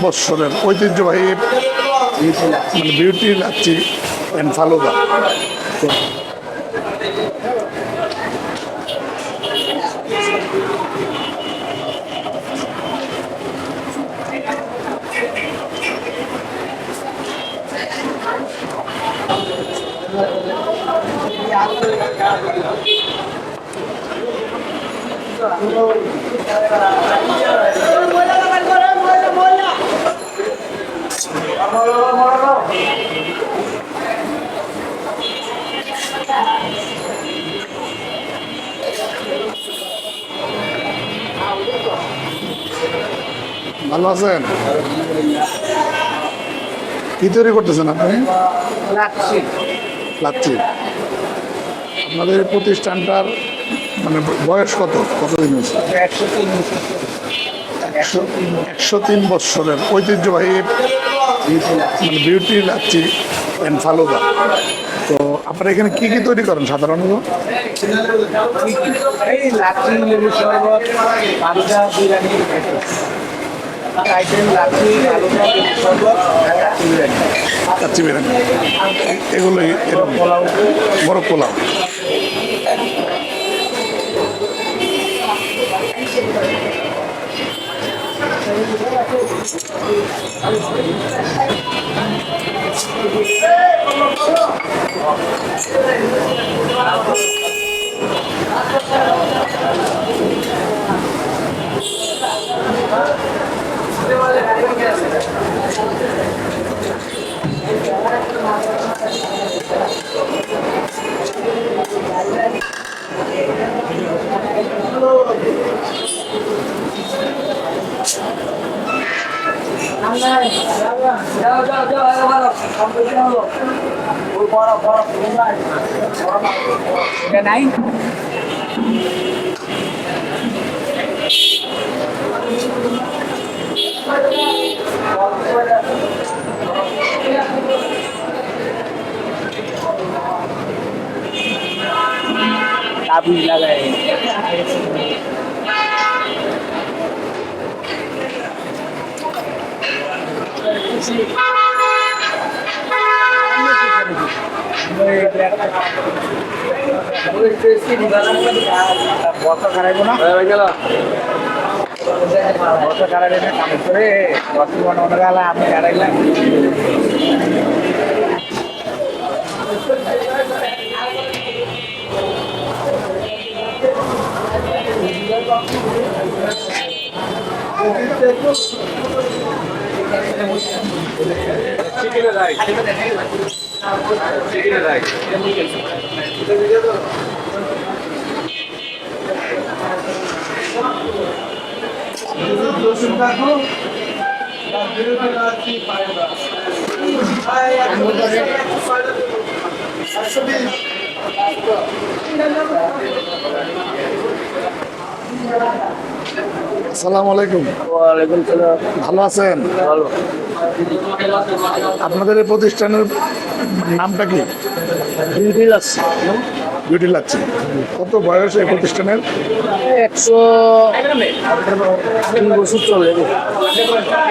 বৎসরের ঐতিহ্যবাহী মানে বিউটি লাচ্ছি অ্যান্ড ফালুদা। ভালো আছেন? কি তৈরি করতেছেন আপনি? লাচ্ছি। আপনাদের এই প্রতিষ্ঠানটার মানে বয়স কতদিন হয়েছে? 103 বৎসরের ঐতিহ্যবাহী মানে বিউটি লাচ্ছি অ্যান্ড ফালুদা। তো আপনারা এখানে কি কি তৈরি করেন সাধারণত? লাচ্ছি, লেবু শরবত, ফালুদা, বিরিয়ানি আইটেম, লাচ্ছি, ফালুদা, লেবু শরবত, লাচ্ছি বিরিয়ানি এগুলোই, পোলাও, বড় পোলাও। নাই তাবিজ লাগায় বর্ষা খারাইবো না বর্ষা খারাইলে কাম করে 10 ঘন্টা গেল আমি খারাইলাম। চিকেনের রাইস, চিকেনের রাইস আসসালামু আলাইকুম। ওয়ালাইকুম সালাম। ভালো আছেন? ভালো। আপনাদের এই প্রতিষ্ঠানের নামটা কি? বিউটি লাচ্ছি। বিউটি লাচ্ছি। কত বয়স এই প্রতিষ্ঠানের? 102 বছর চলে।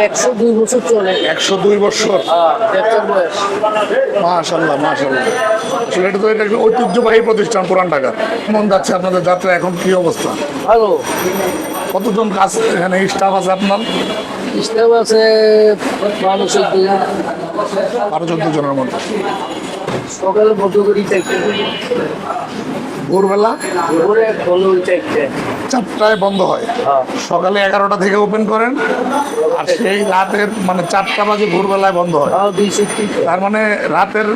102 বছর চলে। 102 বছর। বয়স। মাশাআল্লাহ মাশাআল্লাহ। আসলে এটা তো একটা ঐতিহ্যবাহী প্রতিষ্ঠান পুরান ঢাকার। কেমন যাচ্ছে আপনাদের যাত্রা, এখন কি অবস্থা? ভালো। কতজন কাজ এখানে স্টাফ আছে আপনার? স্টাফ আছে 12-14 জনের মতো। সকালে কত করি চাইতে? ভোরবেলা ভোরে 4টায় বন্ধ হয়। সকালে 11টা থেকে ওপেন করেন, আর সেই রাতের মানে 4টা বাজে ভোরবেলায় বন্ধ হয়। তার মানে রাতের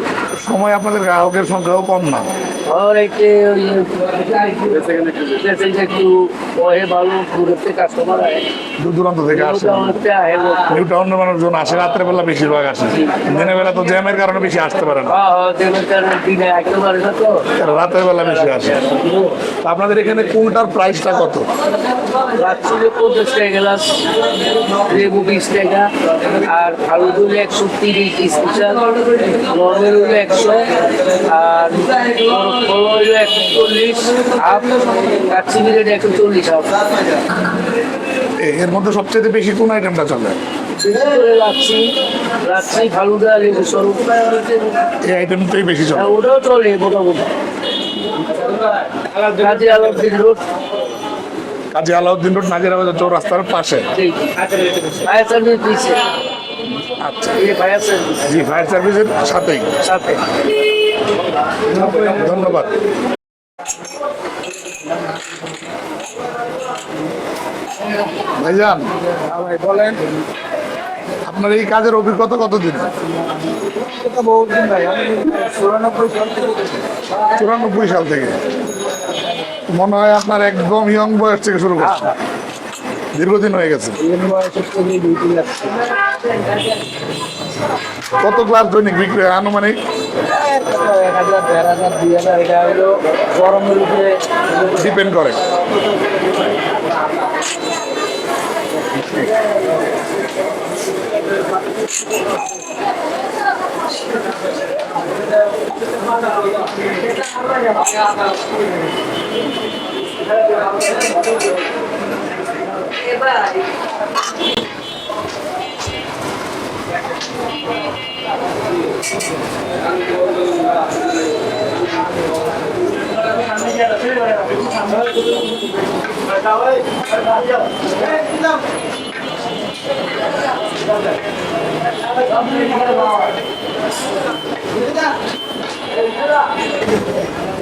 সময় আপনাদের গ্রাহকের সংখ্যাও কম না। আর একটু ভালো কাস্টমার দূর দূরান্ত থেকে আসে, নিউ টাউনের মানুষজন আসে, রাত্রে বেলা বেশিরভাগ আসে। দিনের বেলা তো জ্যামের কারণে বেশি আসতে পারে না, রাতের বেলা বেশি আসে। আপনাদের এখানে কোনটার প্রাইসটা কত? 50 টাকা গ্লাস, লেবু 20 টাকা, আর আলু দুলে 130 স্পেশাল, নর্মাল হলো 100, আর বড় হইলো 140 হাফ, আর চিনি রেট 140 হাফ। এর মধ্যে সবচেয়ে বেশি কোন আইটেমটা চলে? বিশেষ করে লাচ্ছি, লাচ্ছি ফালুদা লেবু শরবত, এই আইটেমটাই বেশি চলে। ওটাও চলে মোটামুটি। কাজী আলাউদ্দিন রোড, কাজী আলাউদ্দিন রোড, নাজিরাবাজার চৌরাস্তার পাশে। ফায়ার সার্ভিস দিচ্ছে, আচ্ছা, এই ফায়ার সার্ভিস জি, ফায়ার সার্ভিসের সাথেই। সাথে। ধন্যবাদ। ভাইজান, বলেন। আপনার এই কাজের অভিজ্ঞতা কতদিন? বহুদিন ভাই, আমি 94 সাল থেকে। মনে হয় আপনার একদম ইয়ং বয়স থেকে শুরু করছে, দীর্ঘদিন হয়ে গেছে। কত গ্লাস দৈনিক বিক্রি হয় আনুমানিক? 1000, 1500, 2000, এটা হলো গরমের উপরে ডিপেন্ড করে।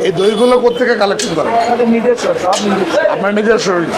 এই দইগুলো কোথেকে কালেকশন করেন? নিজস্ব, সব নিজস্ব। আপনার নিজের শরীর?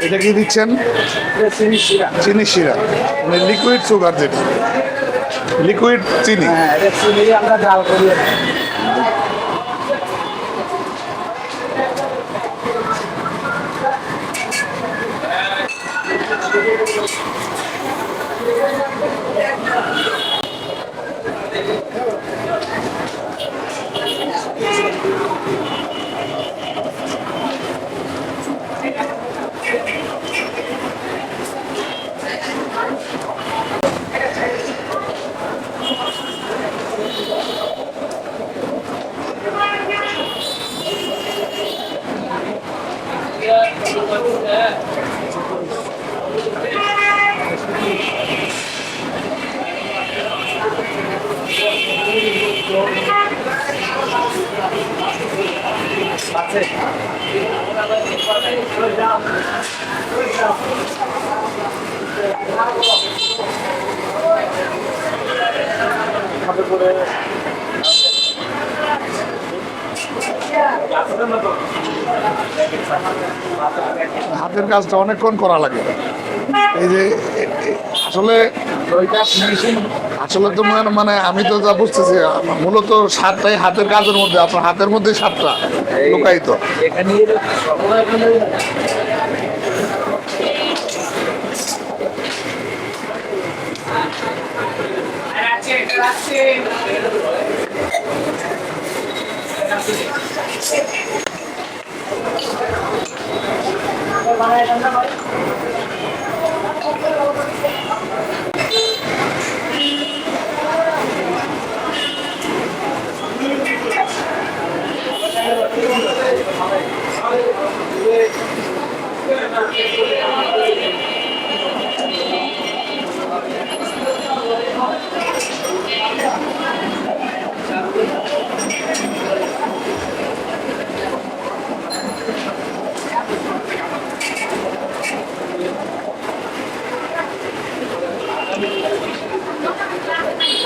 এটা কি দিচ্ছেন? চিনি শিরা, মানে লিকুইড সুগার, যেটা লিকুইড চিনি। হ্যাঁ, এটা চিনি আমরা জাল করি। হাতের কাজটা অনেকক্ষণ করা লাগে। এই যে আসলে আসলে তো মানে আমি তো যা বুঝতেছি, মূলত স্বাদটাই হাতের কাজের মধ্যে, আপনার হাতের মধ্যে স্বাদটা লুকায়িত। এখানে সময়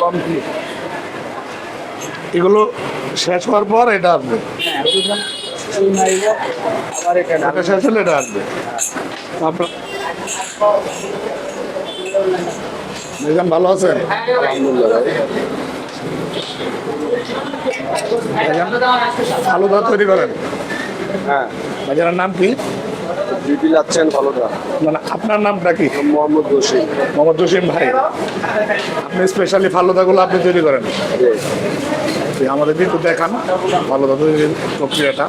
কমপ্লিট। এগুলো শেষ হওয়ার পর এটা আসবে, হ্যাঁ, বুঝলাম। চুন মারিব, আবার এটা এটা শেষ হলে এটা আসবে। আপনার ভাইজান ভালো আছেন? ভাইজান ফালুদা তৈরি করেন? হ্যাঁ, ভাইজানের নাম কি? বিপি যাচ্ছেন ভালোটা। মানে আপনার নামটা কি? মোহাম্মদ রশিদ। মোহাম্মদ জসিম ভাই, আপনি স্পেশালি ফালুদাগুলো আপনি তৈরি করেন? আপনি আমাদের একটু দেখান ফালুদা তৈরির প্রক্রিয়াটা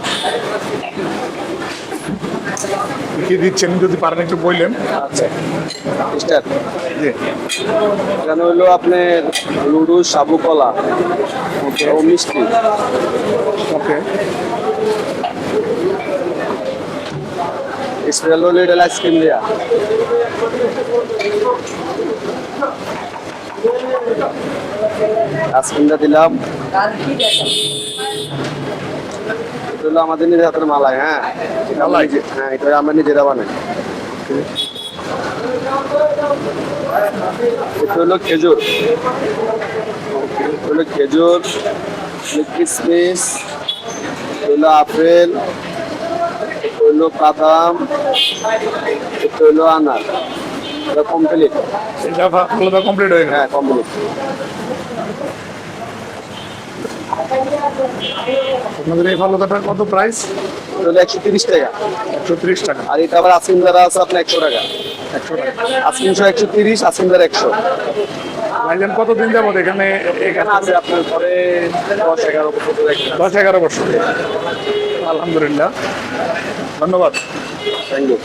কি দিচ্ছেন, যদি পারেন একটু বললেন। আচ্ছা, স্টার্ট। জি, এখানে হইলো আপনার লুডু, সাবু কলা ও মিষ্টি। ওকে। স্পেশাল হলো এটা আইসক্রিম দেয়া। আইসক্রিমটা দিলাম। এটা হলো আমাদের নিজের হাতের মালাই। হ্যাঁ, এটা আমরা মালাই? হ্যাঁ, এটা আমরা নিজেরা বানাই। এটা হলো খেজুর। এটা হলো খেজুর, কিশমিশ, এটা হলো আপেল, এটা হলো বাদাম, এটা হলো আনার। এটা কমপ্লিট। এটা ফালুদা কমপ্লিট হয়ে গেল। হ্যাঁ, কমপ্লিট। আপনাদের এই ফালুদাটার কত প্রাইস? এটা হলো 130 টাকা। 130 টাকা। আর এটা আবার আইসক্রিম দ্বারা আছে আপনার 100 টাকা। 100 টাকা। আইসক্রিম 130, আইসক্রিম দ্বারা 100। ভাইজান কতদিন যাবত এখানে? এখানে আছে আপনার পরে 10-11 বছর ধরে এখানে। 10-11 বছর। আলহামদুলিল্লাহ, ধন্যবাদ। Thank you.